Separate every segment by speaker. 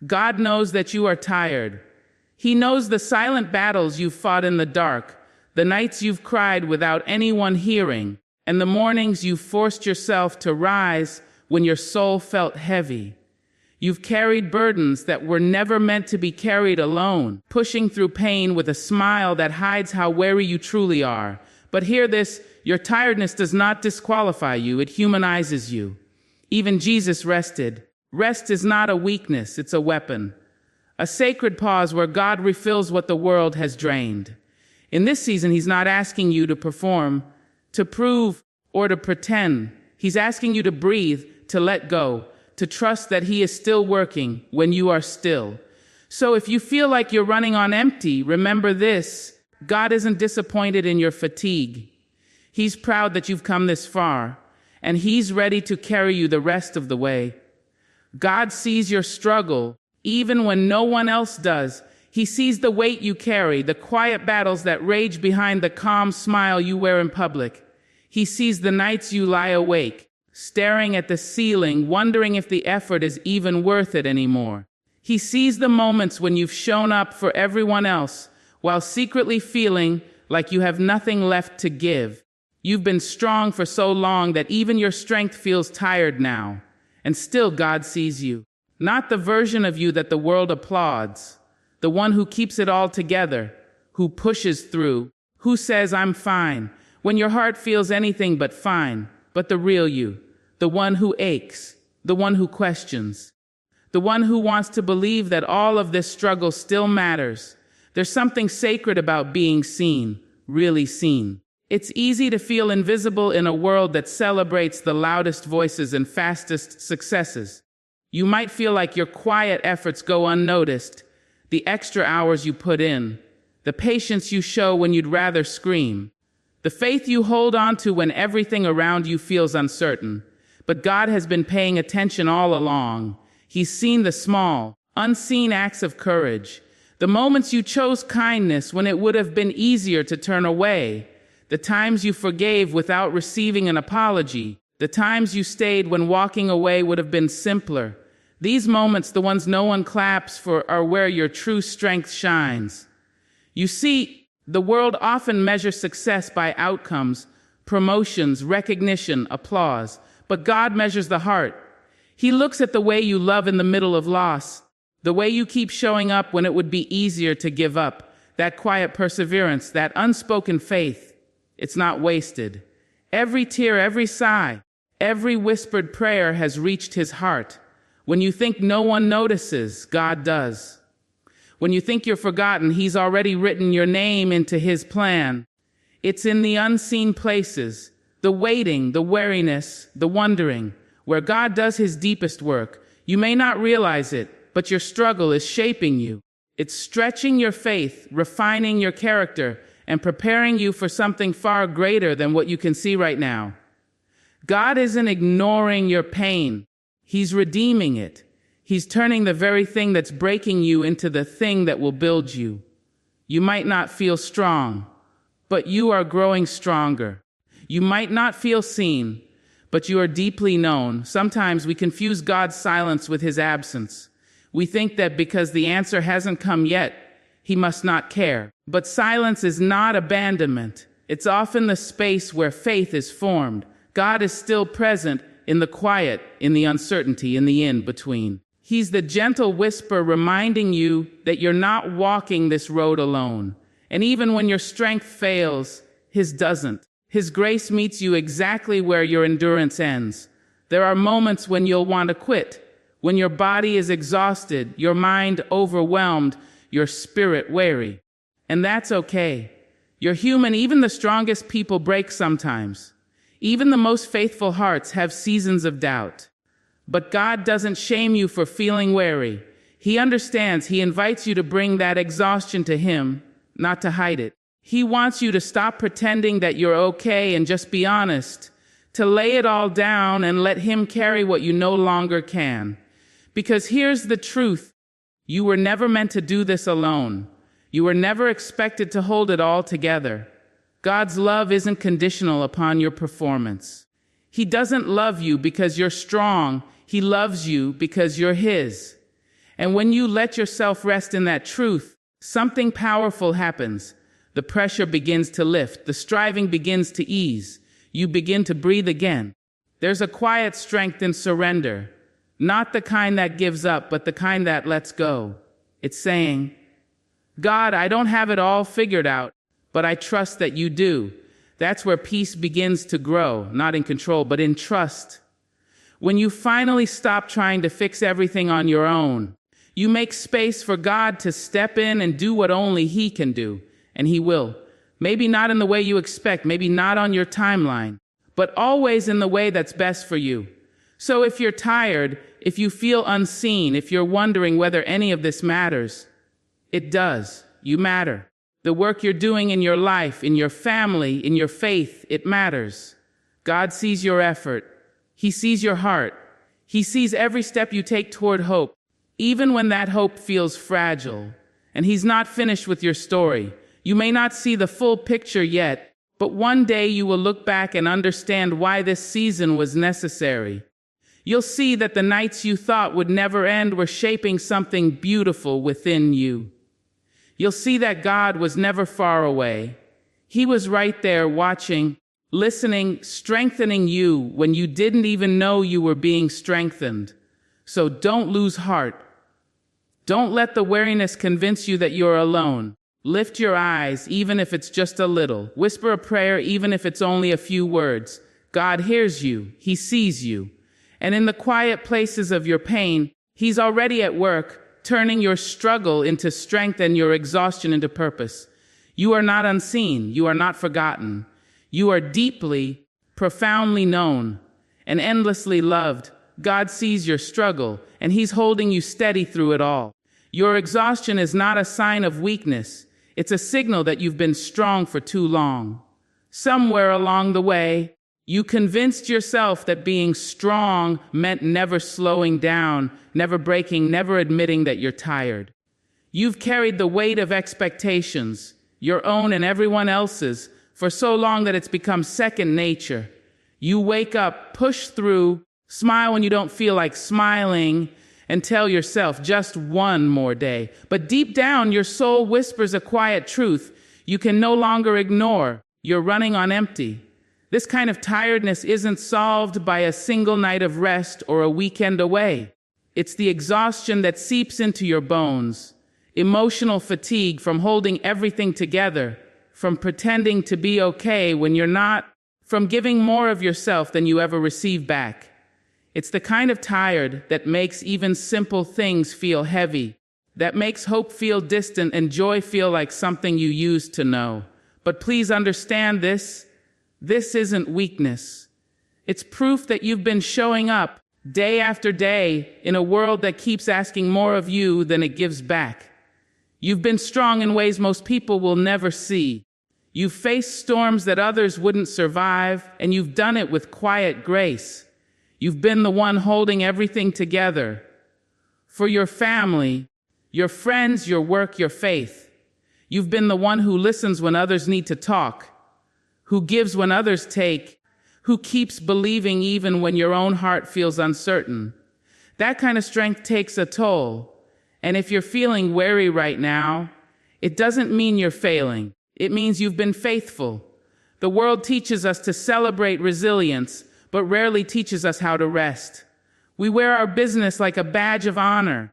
Speaker 1: God knows that you are tired. He knows the silent battles you've fought in the dark, the nights you've cried without anyone hearing, and the mornings you've forced yourself to rise when your soul felt heavy. You've carried burdens that were never meant to be carried alone, pushing through pain with a smile that hides how weary you truly are. But hear this, your tiredness does not disqualify you, it humanizes you. Even Jesus rested. Rest is not a weakness, it's a weapon. A sacred pause where God refills what the world has drained. In this season, He's not asking you to perform, to prove, or to pretend. He's asking you to breathe, to let go, to trust that He is still working when you are still. So if you feel like you're running on empty, remember this: God isn't disappointed in your fatigue. He's proud that you've come this far, and He's ready to carry you the rest of the way. God sees your struggle, even when no one else does. He sees the weight you carry, the quiet battles that rage behind the calm smile you wear in public. He sees the nights you lie awake, staring at the ceiling, wondering if the effort is even worth it anymore. He sees the moments when you've shown up for everyone else, while secretly feeling like you have nothing left to give. You've been strong for so long that even your strength feels tired now. And still God sees you. Not the version of you that the world applauds. The one who keeps it all together, who pushes through, who says, "I'm fine," when your heart feels anything but fine. But the real you, the one who aches, the one who questions, the one who wants to believe that all of this struggle still matters. There's something sacred about being seen, really seen. It's easy to feel invisible in a world that celebrates the loudest voices and fastest successes. You might feel like your quiet efforts go unnoticed, the extra hours you put in, the patience you show when you'd rather scream, the faith you hold on to when everything around you feels uncertain. But God has been paying attention all along. He's seen the small, unseen acts of courage, the moments you chose kindness when it would have been easier to turn away, the times you forgave without receiving an apology, the times you stayed when walking away would have been simpler. These moments, the ones no one claps for, are where your true strength shines. You see, the world often measures success by outcomes, promotions, recognition, applause. But God measures the heart. He looks at the way you love in the middle of loss, the way you keep showing up when it would be easier to give up, that quiet perseverance, that unspoken faith. It's not wasted. Every tear, every sigh, every whispered prayer has reached His heart. When you think no one notices, God does. When you think you're forgotten, He's already written your name into His plan. It's in the unseen places, the waiting, the weariness, the wondering, where God does His deepest work. You may not realize it, but your struggle is shaping you. It's stretching your faith, refining your character, and preparing you for something far greater than what you can see right now. God isn't ignoring your pain. He's redeeming it. He's turning the very thing that's breaking you into the thing that will build you. You might not feel strong, but you are growing stronger. You might not feel seen, but you are deeply known. Sometimes we confuse God's silence with His absence. We think that because the answer hasn't come yet, He must not care. But silence is not abandonment. It's often the space where faith is formed. God is still present in the quiet, in the uncertainty, in the in-between. He's the gentle whisper reminding you that you're not walking this road alone. And even when your strength fails, His doesn't. His grace meets you exactly where your endurance ends. There are moments when you'll want to quit, when your body is exhausted, your mind overwhelmed, your spirit weary. And that's okay. You're human. Even the strongest people break sometimes. Even the most faithful hearts have seasons of doubt. But God doesn't shame you for feeling weary. He understands. He invites you to bring that exhaustion to Him, not to hide it. He wants you to stop pretending that you're okay and just be honest, to lay it all down and let Him carry what you no longer can. Because here's the truth. You were never meant to do this alone. You were never expected to hold it all together. God's love isn't conditional upon your performance. He doesn't love you because you're strong. He loves you because you're His. And when you let yourself rest in that truth, something powerful happens. The pressure begins to lift. The striving begins to ease. You begin to breathe again. There's a quiet strength in surrender. Not the kind that gives up, but the kind that lets go. It's saying, God, I don't have it all figured out, but I trust that you do. That's where peace begins to grow, not in control, but in trust. When you finally stop trying to fix everything on your own, you make space for God to step in and do what only He can do, and He will. Maybe not in the way you expect, maybe not on your timeline, but always in the way that's best for you. So if you're tired, if you feel unseen, if you're wondering whether any of this matters, it does. You matter. The work you're doing in your life, in your family, in your faith, it matters. God sees your effort. He sees your heart. He sees every step you take toward hope, even when that hope feels fragile. And He's not finished with your story. You may not see the full picture yet, but one day you will look back and understand why this season was necessary. You'll see that the nights you thought would never end were shaping something beautiful within you. You'll see that God was never far away. He was right there watching, listening, strengthening you when you didn't even know you were being strengthened. So don't lose heart. Don't let the weariness convince you that you're alone. Lift your eyes, even if it's just a little. Whisper a prayer, even if it's only a few words. God hears you. He sees you. And in the quiet places of your pain, He's already at work, turning your struggle into strength and your exhaustion into purpose. You are not unseen. You are not forgotten. You are deeply, profoundly known, and endlessly loved. God sees your struggle, and He's holding you steady through it all. Your exhaustion is not a sign of weakness. It's a signal that you've been strong for too long. Somewhere along the way, you convinced yourself that being strong meant never slowing down, never breaking, never admitting that you're tired. You've carried the weight of expectations, your own and everyone else's, for so long that it's become second nature. You wake up, push through, smile when you don't feel like smiling, and tell yourself just one more day. But deep down, your soul whispers a quiet truth you can no longer ignore. You're running on empty. This kind of tiredness isn't solved by a single night of rest or a weekend away. It's the exhaustion that seeps into your bones, emotional fatigue from holding everything together, from pretending to be okay when you're not, from giving more of yourself than you ever receive back. It's the kind of tired that makes even simple things feel heavy, that makes hope feel distant and joy feel like something you used to know. But please understand this. This isn't weakness. It's proof that you've been showing up day after day in a world that keeps asking more of you than it gives back. You've been strong in ways most people will never see. You've faced storms that others wouldn't survive, and you've done it with quiet grace. You've been the one holding everything together. For your family, your friends, your work, your faith. You've been the one who listens when others need to talk, who gives when others take, who keeps believing even when your own heart feels uncertain. That kind of strength takes a toll. And if you're feeling weary right now, it doesn't mean you're failing. It means you've been faithful. The world teaches us to celebrate resilience, but rarely teaches us how to rest. We wear our business like a badge of honor,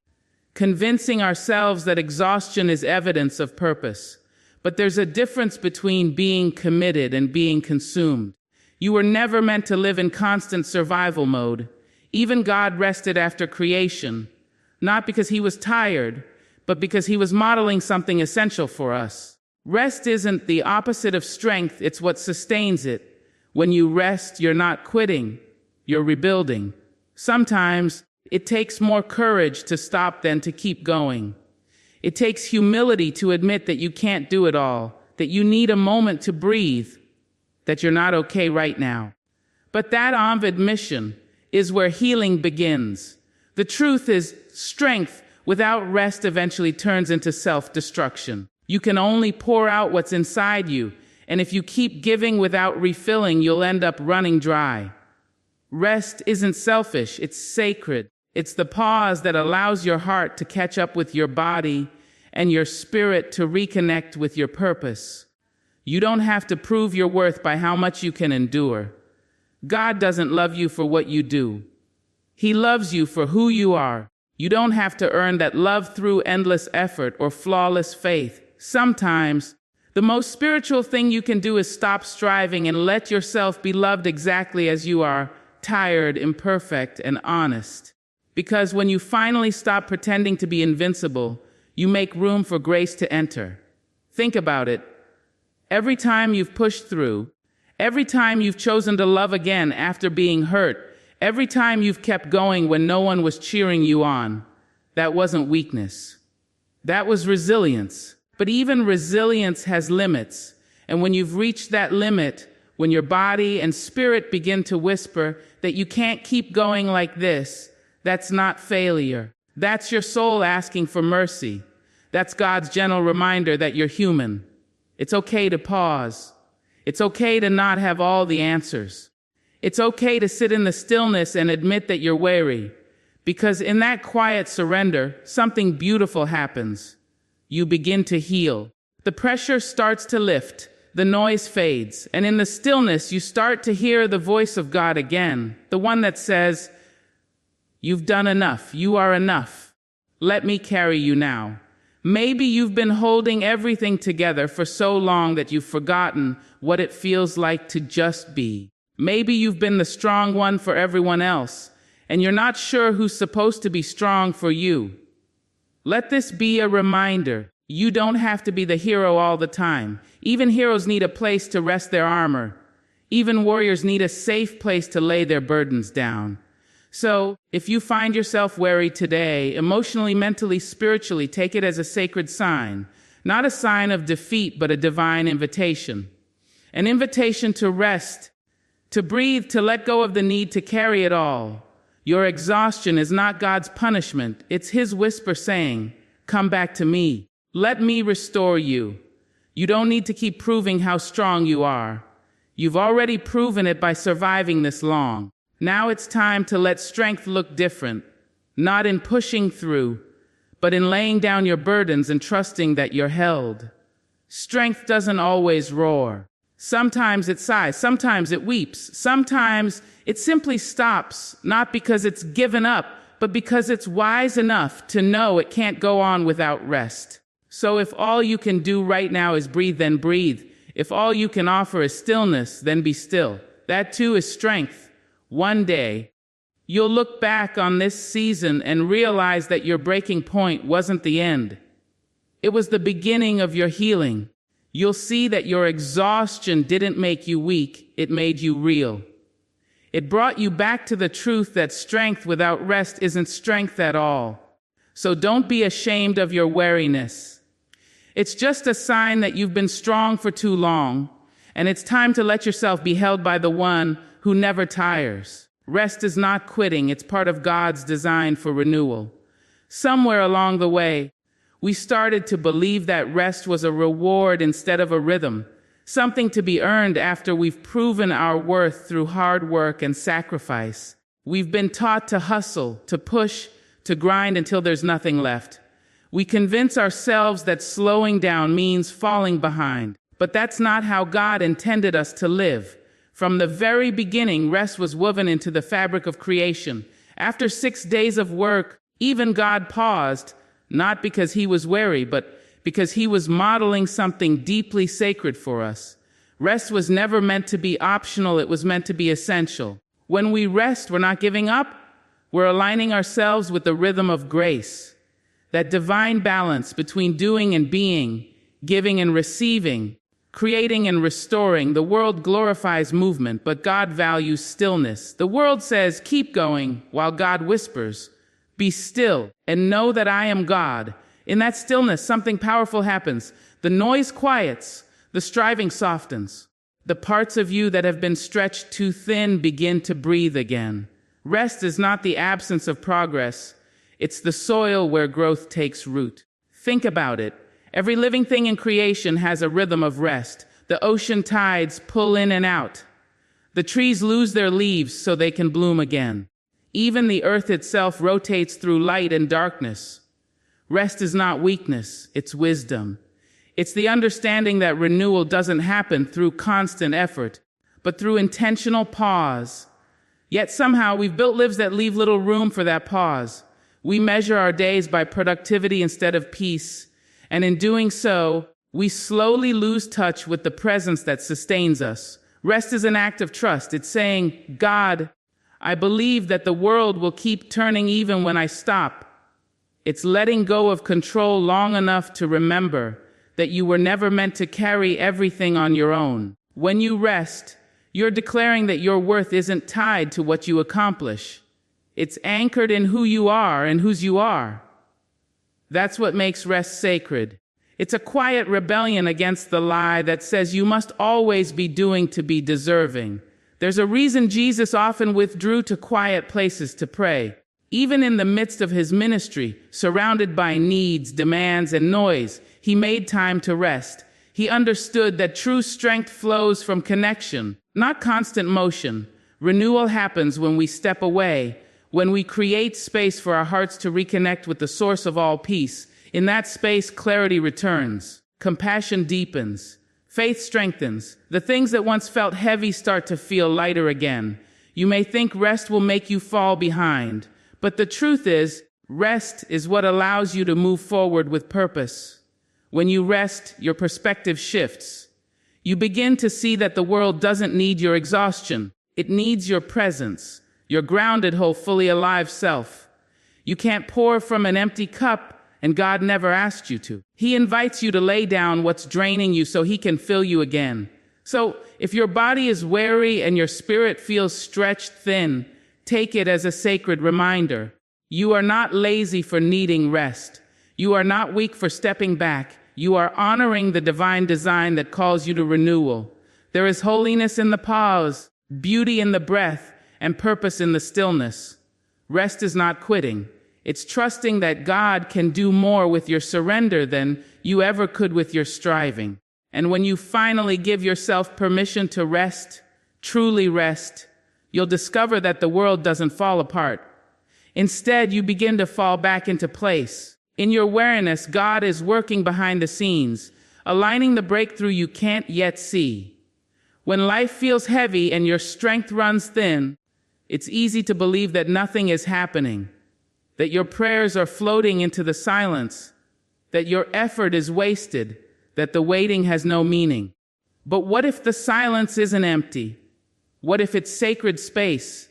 Speaker 1: convincing ourselves that exhaustion is evidence of purpose. But there's a difference between being committed and being consumed. You were never meant to live in constant survival mode. Even God rested after creation, not because He was tired, but because He was modeling something essential for us. Rest isn't the opposite of strength, it's what sustains it. When you rest, you're not quitting, you're rebuilding. Sometimes it takes more courage to stop than to keep going. It takes humility to admit that you can't do it all, that you need a moment to breathe, that you're not okay right now. But that admission is where healing begins. The truth is, strength without rest eventually turns into self-destruction. You can only pour out what's inside you, and if you keep giving without refilling, you'll end up running dry. Rest isn't selfish, it's sacred. It's the pause that allows your heart to catch up with your body and your spirit to reconnect with your purpose. You don't have to prove your worth by how much you can endure. God doesn't love you for what you do. He loves you for who you are. You don't have to earn that love through endless effort or flawless faith. Sometimes, the most spiritual thing you can do is stop striving and let yourself be loved exactly as you are, tired, imperfect, and honest. Because when you finally stop pretending to be invincible, you make room for grace to enter. Think about it. Every time you've pushed through, every time you've chosen to love again after being hurt, every time you've kept going when no one was cheering you on, that wasn't weakness. That was resilience. But even resilience has limits. And when you've reached that limit, when your body and spirit begin to whisper that you can't keep going like this, that's not failure. That's your soul asking for mercy. That's God's gentle reminder that you're human. It's okay to pause. It's okay to not have all the answers. It's okay to sit in the stillness and admit that you're weary. Because in that quiet surrender, something beautiful happens. You begin to heal. The pressure starts to lift. The noise fades. And in the stillness, you start to hear the voice of God again. The one that says, "You've done enough. You are enough. Let me carry you now." Maybe you've been holding everything together for so long that you've forgotten what it feels like to just be. Maybe you've been the strong one for everyone else, and you're not sure who's supposed to be strong for you. Let this be a reminder. You don't have to be the hero all the time. Even heroes need a place to rest their armor. Even warriors need a safe place to lay their burdens down. So, if you find yourself weary today, emotionally, mentally, spiritually, take it as a sacred sign. Not a sign of defeat, but a divine invitation. An invitation to rest, to breathe, to let go of the need to carry it all. Your exhaustion is not God's punishment. It's His whisper saying, "Come back to me. Let me restore you." You don't need to keep proving how strong you are. You've already proven it by surviving this long. Now it's time to let strength look different, not in pushing through, but in laying down your burdens and trusting that you're held. Strength doesn't always roar. Sometimes it sighs, sometimes it weeps, sometimes it simply stops, not because it's given up, but because it's wise enough to know it can't go on without rest. So if all you can do right now is breathe, then breathe. If all you can offer is stillness, then be still. That too is strength. One day, you'll look back on this season and realize that your breaking point wasn't the end. It was the beginning of your healing. You'll see that your exhaustion didn't make you weak, it made you real. It brought you back to the truth that strength without rest isn't strength at all. So don't be ashamed of your weariness. It's just a sign that you've been strong for too long, and it's time to let yourself be held by the one who never tires. Rest is not quitting, it's part of God's design for renewal. Somewhere along the way, we started to believe that rest was a reward instead of a rhythm, something to be earned after we've proven our worth through hard work and sacrifice. We've been taught to hustle, to push, to grind until there's nothing left. We convince ourselves that slowing down means falling behind, but that's not how God intended us to live. From the very beginning, rest was woven into the fabric of creation. After 6 days of work, even God paused, not because He was weary, but because He was modeling something deeply sacred for us. Rest was never meant to be optional, it was meant to be essential. When we rest, we're not giving up, we're aligning ourselves with the rhythm of grace. That divine balance between doing and being, giving and receiving, creating and restoring. The world glorifies movement, but God values stillness. The world says, "Keep going," while God whispers, "Be still and know that I am God." In that stillness, something powerful happens. The noise quiets, the striving softens. The parts of you that have been stretched too thin begin to breathe again. Rest is not the absence of progress. It's the soil where growth takes root. Think about it. Every living thing in creation has a rhythm of rest. The ocean tides pull in and out. The trees lose their leaves so they can bloom again. Even the earth itself rotates through light and darkness. Rest is not weakness, it's wisdom. It's the understanding that renewal doesn't happen through constant effort, but through intentional pause. Yet somehow we've built lives that leave little room for that pause. We measure our days by productivity instead of peace, and in doing so, we slowly lose touch with the presence that sustains us. Rest is an act of trust. It's saying, God, I believe that the world will keep turning even when I stop. It's letting go of control long enough to remember that you were never meant to carry everything on your own. When you rest, you're declaring that your worth isn't tied to what you accomplish. It's anchored in who you are and whose you are. That's what makes rest sacred. It's a quiet rebellion against the lie that says you must always be doing to be deserving. There's a reason Jesus often withdrew to quiet places to pray. Even in the midst of his ministry, surrounded by needs, demands, and noise, he made time to rest. He understood that true strength flows from connection, not constant motion. Renewal happens when we step away, when we create space for our hearts to reconnect with the source of all peace. In that space, clarity returns, compassion deepens, faith strengthens. The things that once felt heavy start to feel lighter again. You may think rest will make you fall behind, but the truth is, rest is what allows you to move forward with purpose. When you rest, your perspective shifts. You begin to see that the world doesn't need your exhaustion. It needs your presence, your grounded, whole, fully alive self. You can't pour from an empty cup, and God never asked you to. He invites you to lay down what's draining you so he can fill you again. So if your body is weary and your spirit feels stretched thin, take it as a sacred reminder. You are not lazy for needing rest. You are not weak for stepping back. You are honoring the divine design that calls you to renewal. There is holiness in the pause, beauty in the breath, and purpose in the stillness. Rest is not quitting. It's trusting that God can do more with your surrender than you ever could with your striving. And when you finally give yourself permission to rest, truly rest, you'll discover that the world doesn't fall apart. Instead, you begin to fall back into place. In your awareness, God is working behind the scenes, aligning the breakthrough you can't yet see. When life feels heavy and your strength runs thin, it's easy to believe that nothing is happening, that your prayers are floating into the silence, that your effort is wasted, that the waiting has no meaning. But what if the silence isn't empty? What if it's sacred space,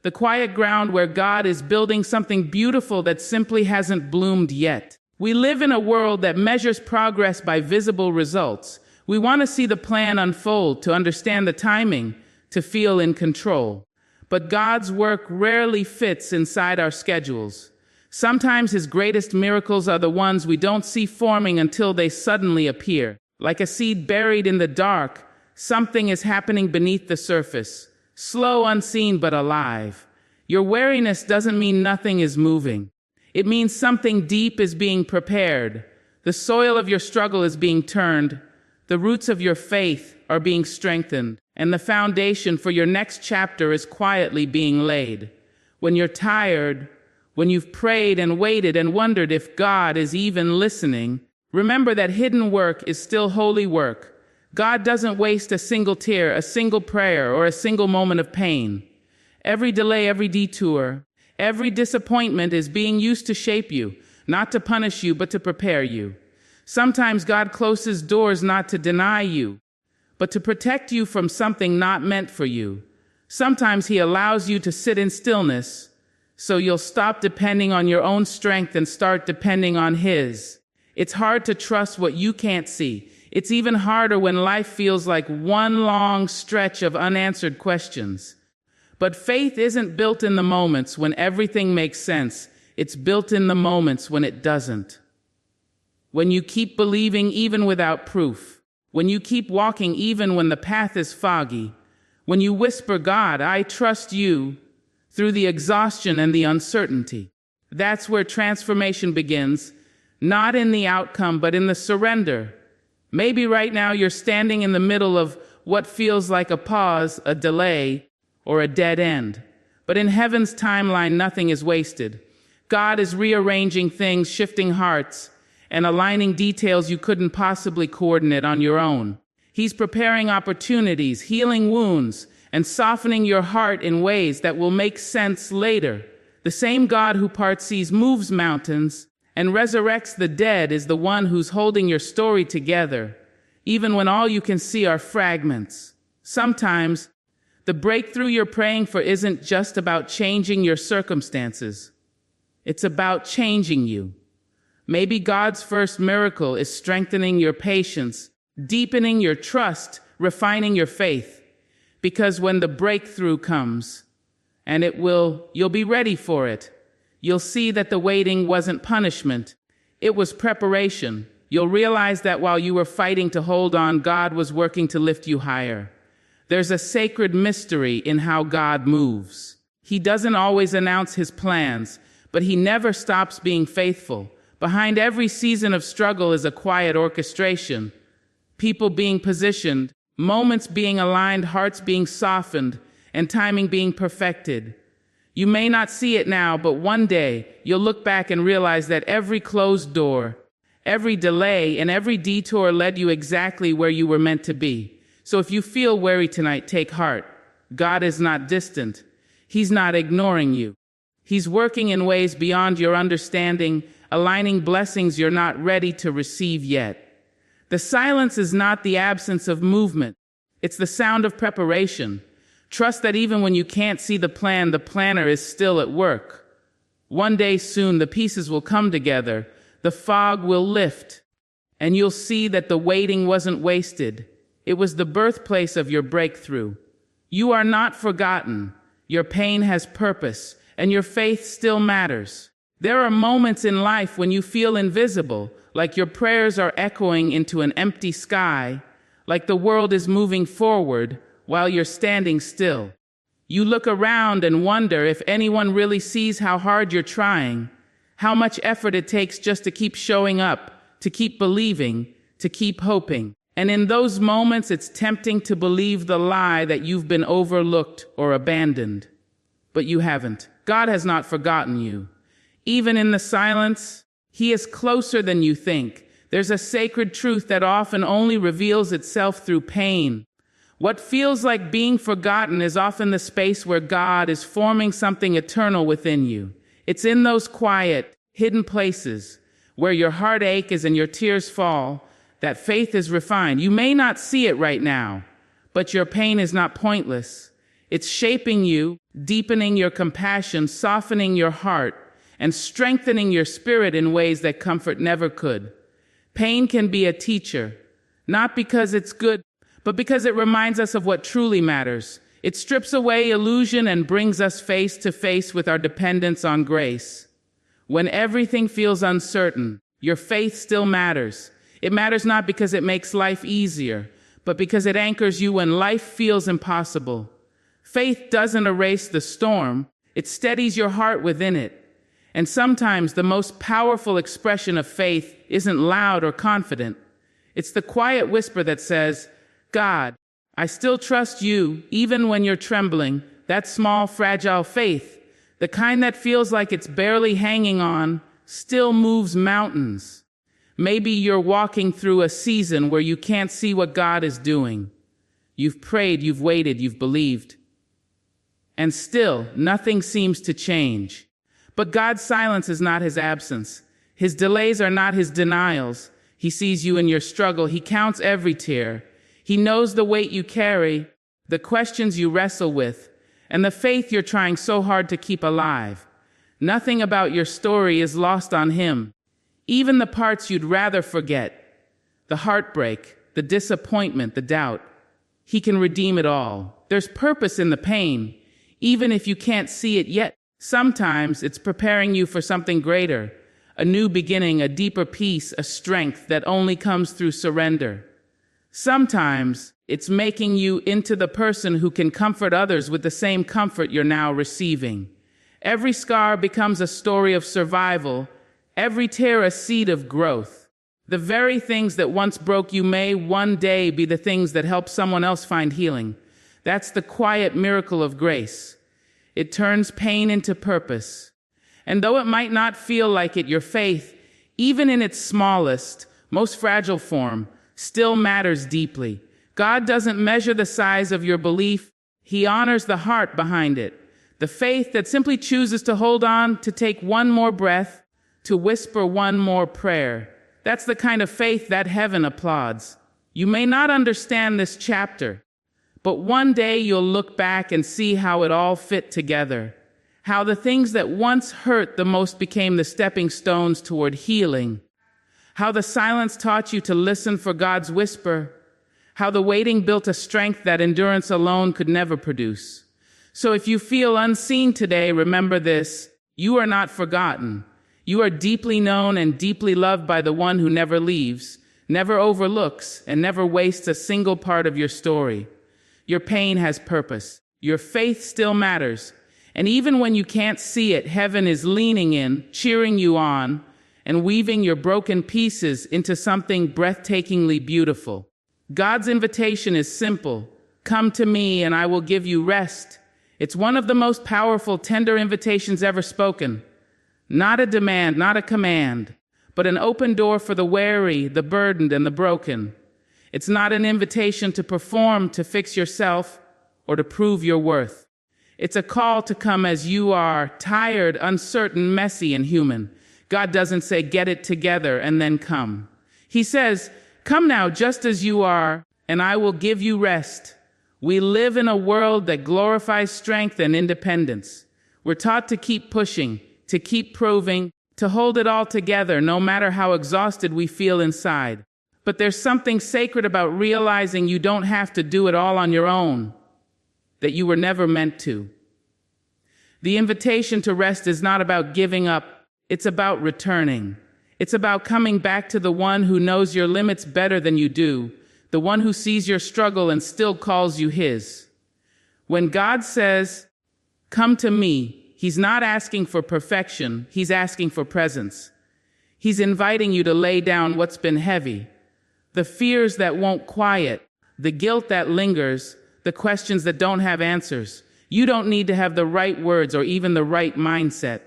Speaker 1: the quiet ground where God is building something beautiful that simply hasn't bloomed yet? We live in a world that measures progress by visible results. We want to see the plan unfold, to understand the timing, to feel in control. But God's work rarely fits inside our schedules. Sometimes his greatest miracles are the ones we don't see forming until they suddenly appear. Like a seed buried in the dark, something is happening beneath the surface, slow, unseen, but alive. Your weariness doesn't mean nothing is moving. It means something deep is being prepared. The soil of your struggle is being turned. The roots of your faith are being strengthened, and the foundation for your next chapter is quietly being laid. When you're tired, when you've prayed and waited and wondered if God is even listening, remember that hidden work is still holy work. God doesn't waste a single tear, a single prayer, or a single moment of pain. Every delay, every detour, every disappointment is being used to shape you, not to punish you, but to prepare you. Sometimes God closes doors not to deny you, but to protect you from something not meant for you. Sometimes he allows you to sit in stillness, so you'll stop depending on your own strength and start depending on his. It's hard to trust what you can't see. It's even harder when life feels like one long stretch of unanswered questions. But faith isn't built in the moments when everything makes sense. It's built in the moments when it doesn't. When you keep believing even without proof. When you keep walking even when the path is foggy. When you whisper, God, I trust you, through the exhaustion and the uncertainty. That's where transformation begins, not in the outcome, but in the surrender. Maybe right now you're standing in the middle of what feels like a pause, a delay, or a dead end. But in heaven's timeline, nothing is wasted. God is rearranging things, shifting hearts, and aligning details you couldn't possibly coordinate on your own. He's preparing opportunities, healing wounds, and softening your heart in ways that will make sense later. The same God who parts seas, moves mountains, and resurrects the dead is the one who's holding your story together, even when all you can see are fragments. Sometimes, the breakthrough you're praying for isn't just about changing your circumstances. It's about changing you. Maybe God's first miracle is strengthening your patience, deepening your trust, refining your faith. Because when the breakthrough comes, and you'll be ready for it. You'll see that the waiting wasn't punishment. It was preparation. You'll realize that while you were fighting to hold on, God was working to lift you higher. There's a sacred mystery in how God moves. He doesn't always announce his plans, but he never stops being faithful. Behind every season of struggle is a quiet orchestration. People being positioned, moments being aligned, hearts being softened, and timing being perfected. You may not see it now, but one day you'll look back and realize that every closed door, every delay, and every detour led you exactly where you were meant to be. So if you feel weary tonight, take heart. God is not distant. He's not ignoring you. He's working in ways beyond your understanding, aligning blessings you're not ready to receive yet. The silence is not the absence of movement. It's the sound of preparation. Trust that even when you can't see the plan, the planner is still at work. One day soon, the pieces will come together, the fog will lift, and you'll see that the waiting wasn't wasted. It was the birthplace of your breakthrough. You are not forgotten. Your pain has purpose, and your faith still matters. There are moments in life when you feel invisible, like your prayers are echoing into an empty sky, like the world is moving forward while you're standing still. You look around and wonder if anyone really sees how hard you're trying, how much effort it takes just to keep showing up, to keep believing, to keep hoping. And in those moments, it's tempting to believe the lie that you've been overlooked or abandoned. But you haven't. God has not forgotten you. Even in the silence, he is closer than you think. There's a sacred truth that often only reveals itself through pain. What feels like being forgotten is often the space where God is forming something eternal within you. It's in those quiet, hidden places where your heart aches and your tears fall that faith is refined. You may not see it right now, but your pain is not pointless. It's shaping you, deepening your compassion, softening your heart, and strengthening your spirit in ways that comfort never could. Pain can be a teacher, not because it's good, but because it reminds us of what truly matters. It strips away illusion and brings us face to face with our dependence on grace. When everything feels uncertain, your faith still matters. It matters not because it makes life easier, but because it anchors you when life feels impossible. Faith doesn't erase the storm, it steadies your heart within it. And sometimes the most powerful expression of faith isn't loud or confident. It's the quiet whisper that says, God, I still trust you, even when you're trembling. That small, fragile faith, the kind that feels like it's barely hanging on, still moves mountains. Maybe you're walking through a season where you can't see what God is doing. You've prayed, you've waited, you've believed. And still, nothing seems to change. But God's silence is not his absence. His delays are not his denials. He sees you in your struggle. He counts every tear. He knows the weight you carry, the questions you wrestle with, and the faith you're trying so hard to keep alive. Nothing about your story is lost on him. Even the parts you'd rather forget, the heartbreak, the disappointment, the doubt. He can redeem it all. There's purpose in the pain, even if you can't see it yet. Sometimes it's preparing you for something greater, a new beginning, a deeper peace, a strength that only comes through surrender. Sometimes it's making you into the person who can comfort others with the same comfort you're now receiving. Every scar becomes a story of survival, every tear a seed of growth. The very things that once broke you may one day be the things that help someone else find healing. That's the quiet miracle of grace. It turns pain into purpose. And though it might not feel like it, your faith, even in its smallest, most fragile form, still matters deeply. God doesn't measure the size of your belief. He honors the heart behind it. The faith that simply chooses to hold on, to take one more breath, to whisper one more prayer. That's the kind of faith that heaven applauds. You may not understand this chapter, but one day you'll look back and see how it all fit together. How the things that once hurt the most became the stepping stones toward healing. How the silence taught you to listen for God's whisper. How the waiting built a strength that endurance alone could never produce. So if you feel unseen today, remember this: you are not forgotten. You are deeply known and deeply loved by the one who never leaves, never overlooks, and never wastes a single part of your story. Your pain has purpose. Your faith still matters. And even when you can't see it, heaven is leaning in, cheering you on, and weaving your broken pieces into something breathtakingly beautiful. God's invitation is simple. Come to me and I will give you rest. It's one of the most powerful, tender invitations ever spoken. Not a demand, not a command, but an open door for the weary, the burdened, and the broken. It's not an invitation to perform, to fix yourself, or to prove your worth. It's a call to come as you are, tired, uncertain, messy, and human. God doesn't say, get it together and then come. He says, come now just as you are, and I will give you rest. We live in a world that glorifies strength and independence. We're taught to keep pushing, to keep proving, to hold it all together, no matter how exhausted we feel inside. But there's something sacred about realizing you don't have to do it all on your own, that you were never meant to. The invitation to rest is not about giving up, it's about returning. It's about coming back to the one who knows your limits better than you do, the one who sees your struggle and still calls you his. When God says, come to me, He's not asking for perfection, He's asking for presence. He's inviting you to lay down what's been heavy, the fears that won't quiet, the guilt that lingers, the questions that don't have answers. You don't need to have the right words or even the right mindset.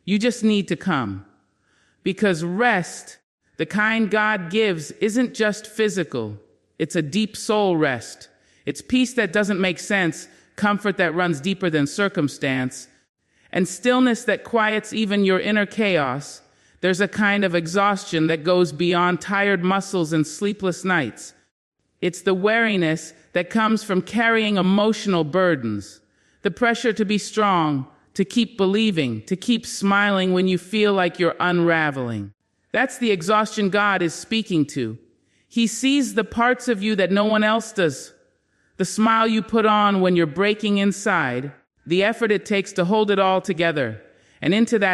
Speaker 1: You just need to come. Because rest, the kind God gives, isn't just physical. It's a deep soul rest. It's peace that doesn't make sense, comfort that runs deeper than circumstance, and stillness that quiets even your inner chaos. There's a kind of exhaustion that goes beyond tired muscles and sleepless nights. It's the weariness that comes from carrying emotional burdens, the pressure to be strong, to keep believing, to keep smiling when you feel like you're unraveling. That's the exhaustion God is speaking to. He sees the parts of you that no one else does. The smile you put on when you're breaking inside, the effort it takes to hold it all together, and into that